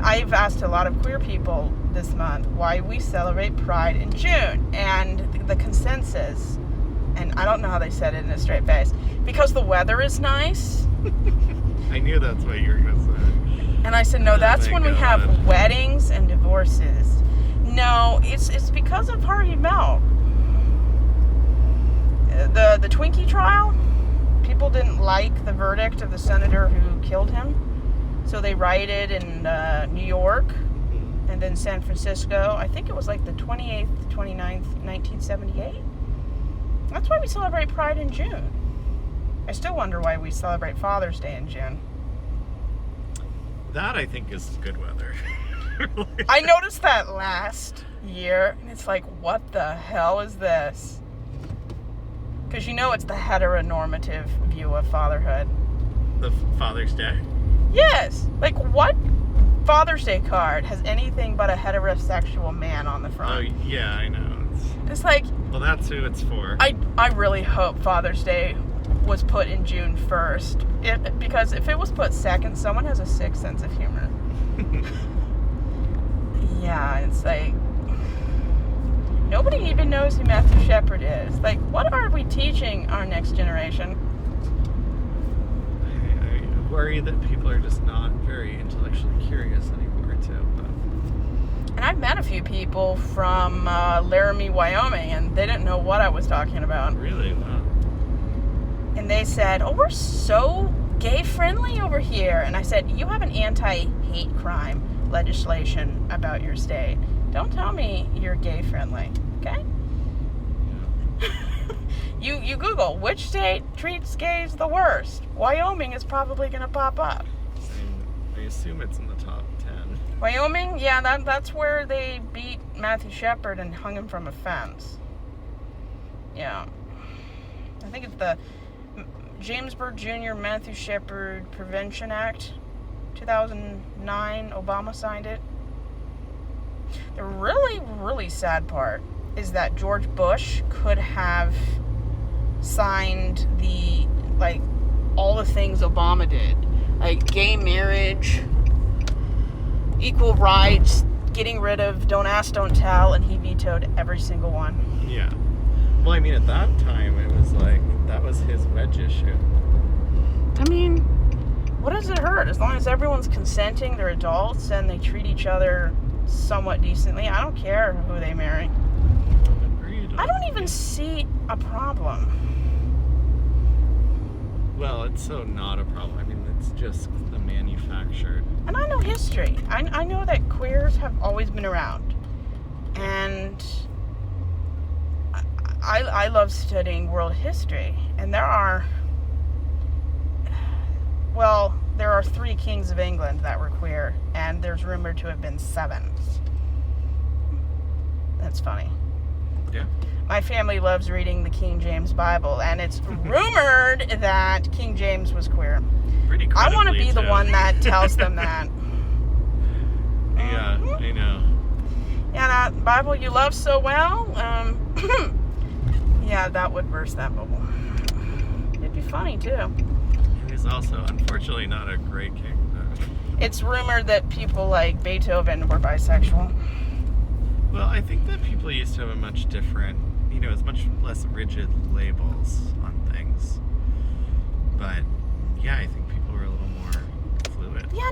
I've asked a lot of queer people this month why we celebrate Pride in June, and the consensus, and I don't know how they said it in a straight face, because the weather is nice. I knew that's what you were going to say. And I said, no, that's when we have weddings and divorces. No, it's because of Harvey Milk. The Twinkie trial, people didn't like the verdict of the senator who killed him. So they rioted in New York and then San Francisco. I think it was like the 28th, 29th, 1978. That's why we celebrate Pride in June. I still wonder why we celebrate Father's Day in June. That, I think, is good weather. I noticed that last year, and it's like, what the hell is this? Because you know it's the heteronormative view of fatherhood. The Father's Day? Yes. Like, what Father's Day card has anything but a heterosexual man on the front? Oh, yeah, I know. It's like... Well, that's who it's for. I really hope Father's Day was put in June 1st. Because if it was put second, someone has a sick sense of humor. Yeah, it's like... Nobody even knows who Matthew Shepard is. Like, what are we teaching our next generation? I worry that people are just not very intellectually curious anymore, too. But... And I've met a few people from Laramie, Wyoming, and they didn't know what I was talking about. Really? Wow. And they said, oh, we're so gay-friendly over here. And I said, you have an anti-hate crime legislation about your state. Don't tell me you're gay-friendly, okay? Yeah. You Google, which state treats gays the worst? Wyoming is probably going to pop up. I assume it's in the top 10. Wyoming? Yeah, that's where they beat Matthew Shepard and hung him from a fence. Yeah. I think it's the Jamesburg Jr. Matthew Shepard Prevention Act, 2009. Obama signed it. The really, really sad part is that George Bush could have signed all the things Obama did. Like gay marriage, equal rights, getting rid of don't ask, don't tell, and he vetoed every single one. Yeah. Well, I mean, at that time, it was like, that was his wedge issue. I mean, what does it hurt? As long as everyone's consenting, they're adults, and they treat each other somewhat decently. I don't care who they marry. Agreed. I don't even see a problem. Well, it's so not a problem. I mean, it's just the manufactured. And I know history. I know that queers have always been around. And I love studying world history. And there are 3 kings of England that were queer. And there's rumored to have been 7. That's funny. Yeah. My family loves reading the King James Bible, and it's rumored that King James was queer. Pretty credibly, I want to be the one that tells them that. Yeah, I know. Yeah, that Bible you love so well, yeah, that would burst that bubble. It'd be funny, too. He's also, unfortunately, not a great king. It's rumored that people like Beethoven were bisexual. Well, I think that people used to have a much different, it's much less rigid labels on things. But, yeah, I think people were a little more fluid. Yeah,